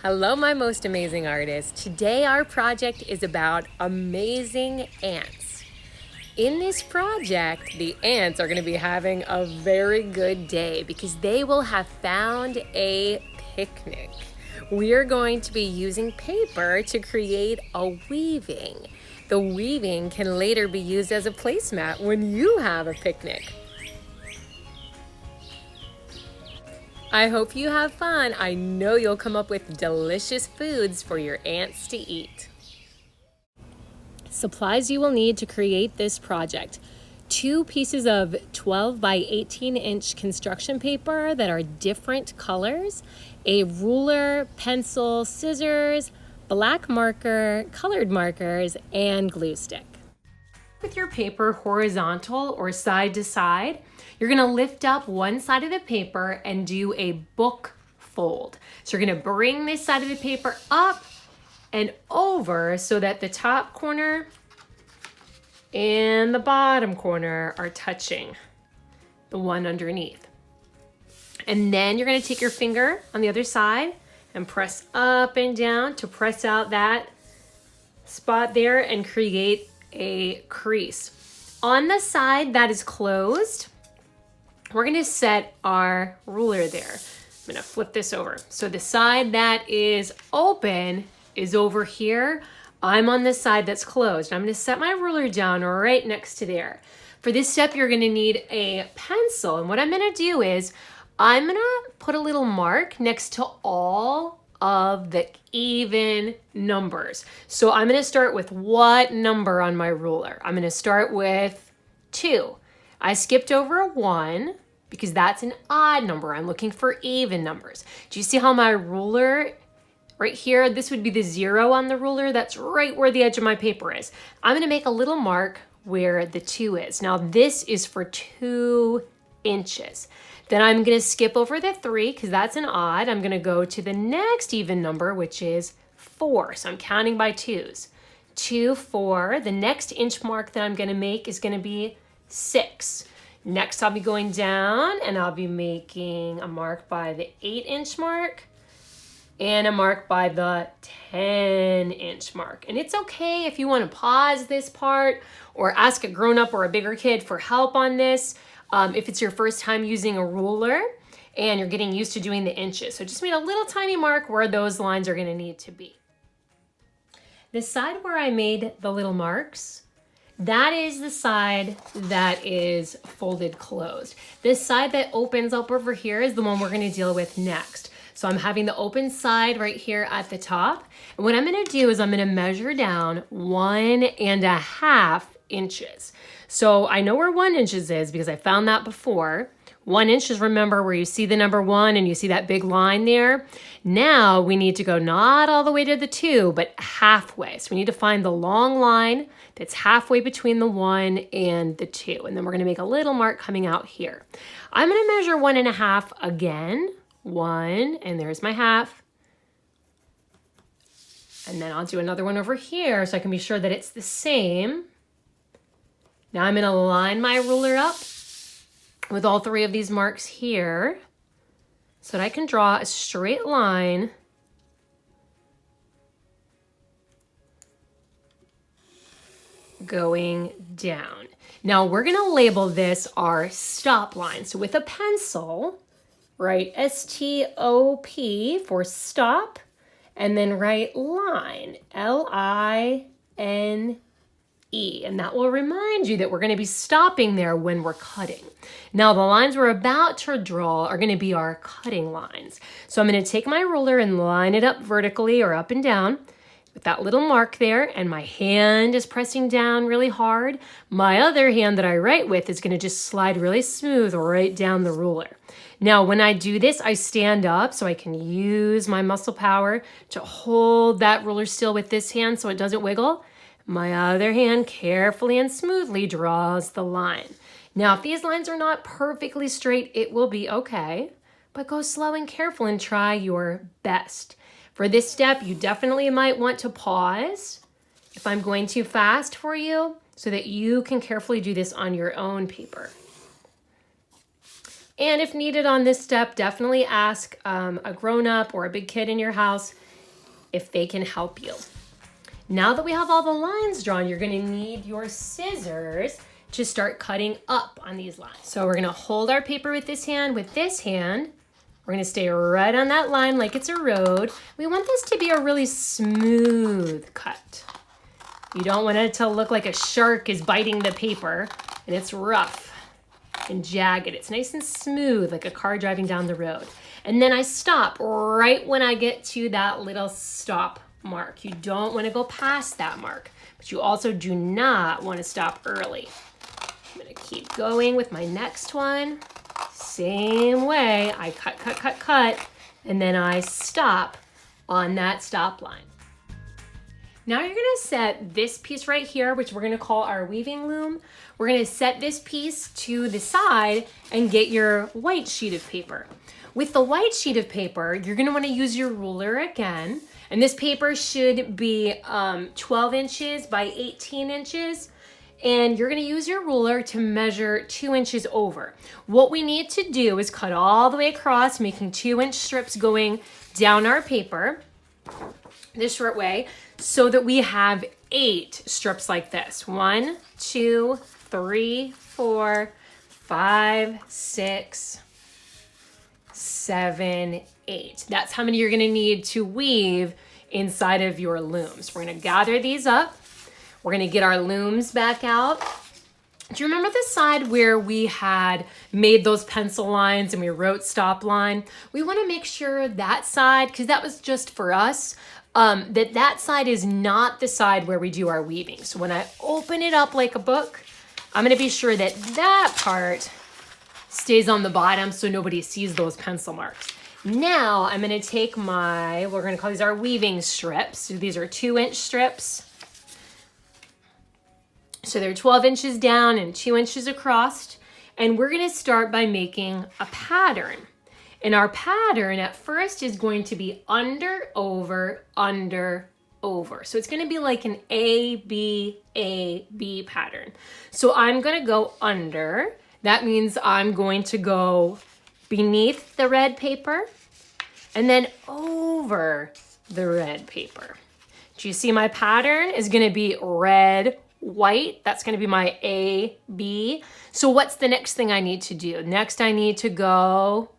Hello, my most amazing artists. Today our project is about amazing ants. In this project, the ants are going to be having a very good day because they will have found a picnic. We are going to be using paper to create a weaving. The weaving can later be used as a placemat when you have a picnic. I hope you have fun. I know you'll come up with delicious foods for your ants to eat. Supplies you will need to create this project. 2 pieces of 12 by 18 inch construction paper that are different colors, a ruler, pencil, scissors, black marker, colored markers, and glue stick. With your paper horizontal or side to side, you're gonna lift up one side of the paper and do a book fold. So you're gonna bring this side of the paper up and over so that the top corner and the bottom corner are touching the one underneath. And then you're gonna take your finger on the other side and press up and down to press out that spot there and create a crease. On the side that is closed, we're gonna set our ruler there. I'm gonna flip this over. So the side that is open is over here. I'm on the side that's closed. I'm gonna set my ruler down right next to there. For this step, you're gonna need a pencil. And what I'm gonna do is, I'm gonna put a little mark next to all of the even numbers. So I'm gonna start with what number on my ruler? I'm gonna start with 2. I skipped over a 1 because that's an odd number. I'm looking for even numbers. Do you see how my ruler right here, this would be the 0 on the ruler. That's right where the edge of my paper is. I'm gonna make a little mark where the 2 is. Now this is for 2 inches. Then I'm gonna skip over the 3 because that's an odd. I'm gonna go to the next even number, which is 4. So I'm counting by 2s. 2, 4. The next inch mark that I'm gonna make is gonna be 6. Next, I'll be going down and I'll be making a mark by the 8-inch mark and a mark by the 10-inch mark. And it's okay if you wanna pause this part or ask a grown-up or a bigger kid for help on this. If it's your first time using a ruler and you're getting used to doing the inches. So just made a little tiny mark where those lines are gonna need to be. The side where I made the little marks, that is the side that is folded closed. This side that opens up over here is the one we're gonna deal with next. So I'm having the open side right here at the top. And what I'm gonna do is I'm gonna measure down 1.5 inches. So I know where 1 inch is because I found that before. 1 inch is, remember, where you see the number 1 and you see that big line there. Now we need to go not all the way to the 2, but halfway. So we need to find the long line that's halfway between the 1 and the 2. And then we're gonna make a little mark coming out here. I'm gonna measure 1.5 again. 1, and there's my half. And then I'll do another one over here so I can be sure that it's the same. Now I'm gonna line my ruler up with all 3 of these marks here so that I can draw a straight line going down. Now we're gonna label this our stop line. So with a pencil, write S-T-O-P for stop, and then write line, L-I-N-E, and that will remind you that we're gonna be stopping there when we're cutting. Now the lines we're about to draw are gonna be our cutting lines. So I'm gonna take my ruler and line it up vertically or up and down with that little mark there, and my hand is pressing down really hard. My other hand that I write with is gonna just slide really smooth right down the ruler. Now, when I do this, I stand up so I can use my muscle power to hold that ruler still with this hand so it doesn't wiggle. My other hand carefully and smoothly draws the line. Now, if these lines are not perfectly straight, it will be okay, but go slow and careful and try your best. For this step, you definitely might want to pause if I'm going too fast for you so that you can carefully do this on your own paper. And if needed on this step, definitely ask a grown-up or a big kid in your house if they can help you. Now that we have all the lines drawn, you're gonna need your scissors to start cutting up on these lines. So we're gonna hold our paper with this hand. We're gonna stay right on that line like it's a road. We want this to be a really smooth cut. You don't want it to look like a shark is biting the paper and it's rough and jagged. It's nice and smooth like a car driving down the road. And then I stop right when I get to that little stop mark. You don't want to go past that mark, but you also do not want to stop early. I'm going to keep going with my next one. Same way, I cut, and then I stop on that stop line. Now you're gonna set this piece right here, which we're gonna call our weaving loom. We're gonna set this piece to the side and get your white sheet of paper. With the white sheet of paper, you're gonna wanna use your ruler again. And this paper should be 12 inches by 18 inches. And you're gonna use your ruler to measure 2 inches over. What we need to do is cut all the way across, making 2-inch strips going down our paper, this short way, so that we have 8 strips like this. 1, 2, 3, 4, 5, 6, 7, 8. That's how many you're gonna need to weave inside of your looms. We're gonna gather these up. We're gonna get our looms back out. Do you remember the side where we had made those pencil lines and we wrote stop line? We wanna make sure that side, because that was just for us, that side is not the side where we do our weaving. So when I open it up like a book, I'm gonna be sure that that part stays on the bottom so nobody sees those pencil marks. Now I'm gonna take we're gonna call these our weaving strips. So these are 2-inch strips. So they're 12 inches down and 2 inches across. And we're gonna start by making a pattern. And our pattern at first is going to be under, over, under, over. So it's gonna be like an A, B pattern. So I'm gonna go under. That means I'm going to go beneath the red paper and then over the red paper. Do you see my pattern is gonna be red, white? That's gonna be my A, B. So what's the next thing I need to do? Next I need to go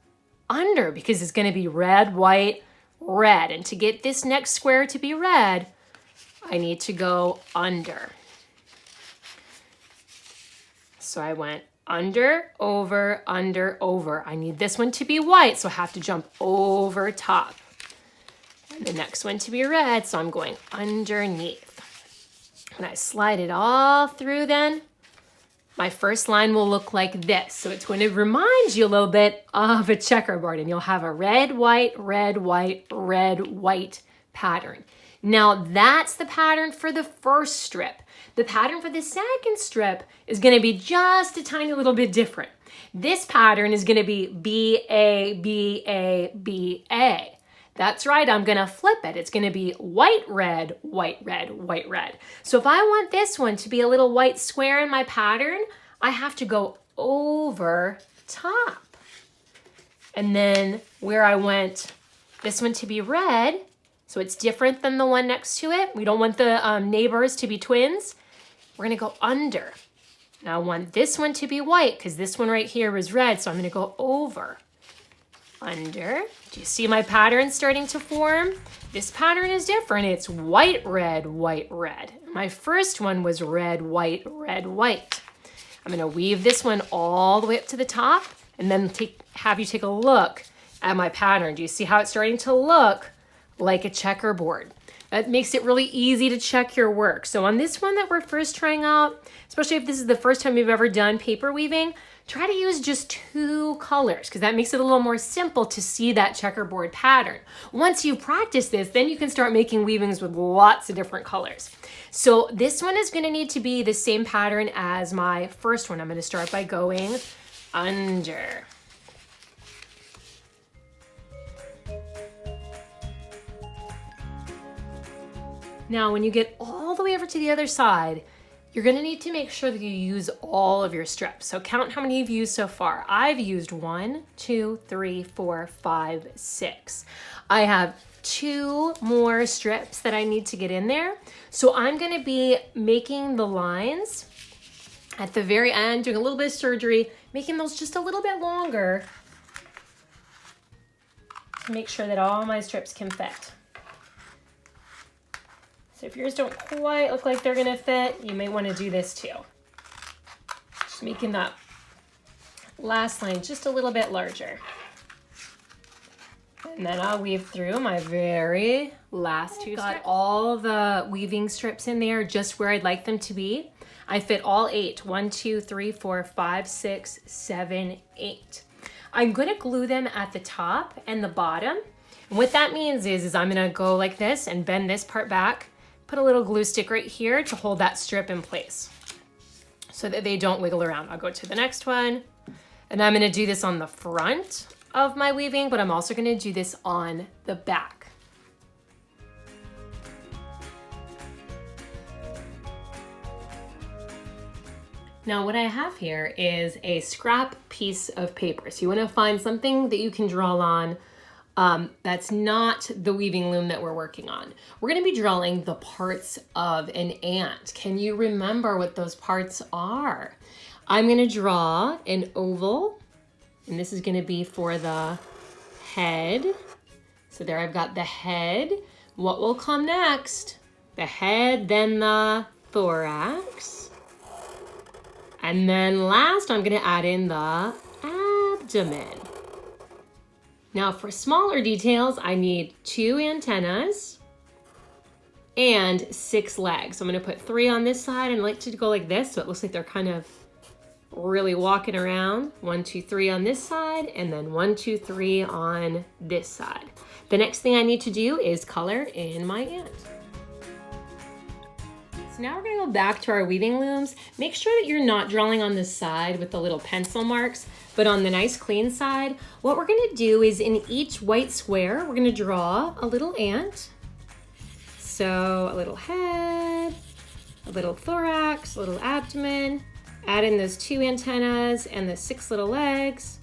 under because it's gonna be red, white, red. And to get this next square to be red, I need to go under. So I went under, over, under, over. I need this one to be white, so I have to jump over top. And the next one to be red, so I'm going underneath. When I slide it all through then, my first line will look like this. So it's going to remind you a little bit of a checkerboard, and you'll have a red, white, red, white, red, white pattern. Now that's the pattern for the first strip. The pattern for the second strip is gonna be just a tiny little bit different. This pattern is gonna be B-A, B-A, B-A. That's right, I'm gonna flip it. It's gonna be white, red, white, red, white, red. So if I want this one to be a little white square in my pattern, I have to go over top. And then where I want this one to be red, so it's different than the one next to it. We don't want the neighbors to be twins. We're gonna go under. Now I want this one to be white because this one right here is red, so I'm gonna go over. Under. Do you see my pattern starting to form? This pattern is different. It's white, red, white, red. My first one was red, white, red, white. I'm gonna weave this one all the way up to the top and then have you take a look at my pattern. Do you see how it's starting to look like a checkerboard? That makes it really easy to check your work. So on this one that we're first trying out, especially if this is the first time you've ever done paper weaving, try to use just 2 colors because that makes it a little more simple to see that checkerboard pattern. Once you practice this, then you can start making weavings with lots of different colors. So this one is gonna need to be the same pattern as my first one. I'm gonna start by going under. Now, when you get all the way over to the other side, you're gonna need to make sure that you use all of your strips. So count how many you've used so far. I've used 1, 2, 3, 4, 5, 6. I have 2 more strips that I need to get in there. So I'm gonna be making the lines at the very end, doing a little bit of surgery, making those just a little bit longer to make sure that all my strips can fit. So if yours don't quite look like they're gonna fit, you may wanna do this too. Just making that last line just a little bit larger. And then I'll weave through my very last 2 strips. Got all the weaving strips in there just where I'd like them to be. I fit all 8. 1, 2, 3, 4, 5, 6, 7, 8. I'm gonna glue them at the top and the bottom. And what that means is I'm gonna go like this and bend this part back, put a little glue stick right here to hold that strip in place so that they don't wiggle around. I'll go to the next one. And I'm gonna do this on the front of my weaving, but I'm also gonna do this on the back. Now what I have here is a scrap piece of paper. So you wanna find something that you can draw on that's not the weaving loom that we're working on. We're gonna be drawing the parts of an ant. Can you remember what those parts are? I'm gonna draw an oval, and this is gonna be for the head. So there I've got the head. What will come next? The head, then the thorax. And then last, I'm gonna add in the abdomen. Now for smaller details, I need 2 antennas and 6 legs. So I'm gonna put 3 on this side and I like to go like this so it looks like they're kind of really walking around. 1, 2, 3 on this side, and then 1, 2, 3 on this side. The next thing I need to do is color in my ant. So now we're gonna go back to our weaving looms. Make sure that you're not drawing on the side with the little pencil marks, but on the nice clean side. What we're gonna do is in each white square, we're gonna draw a little ant. So a little head, a little thorax, a little abdomen, add in those 2 antennas and the 6 little legs.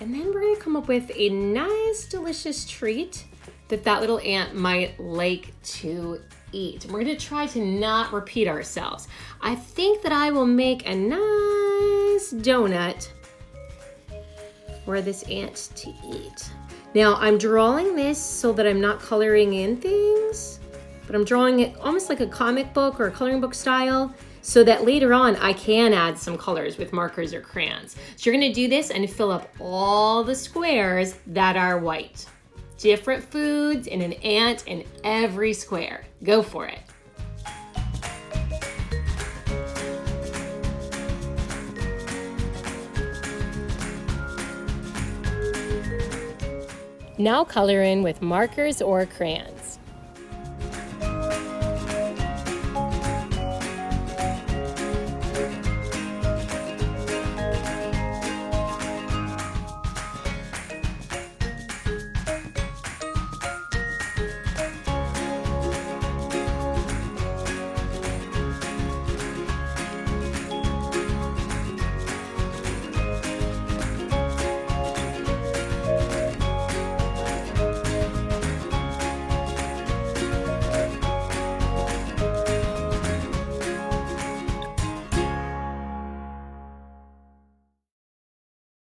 And then we're gonna come up with a nice, delicious treat that that little ant might like to eat. And we're gonna try to not repeat ourselves. I think that I will make a nice donut for this ant to eat. Now I'm drawing this so that I'm not coloring in things, but I'm drawing it almost like a comic book or a coloring book style, so that later on I can add some colors with markers or crayons. So you're gonna do this and fill up all the squares that are white. Different foods and an ant in every square. Go for it. Now color in with markers or crayons.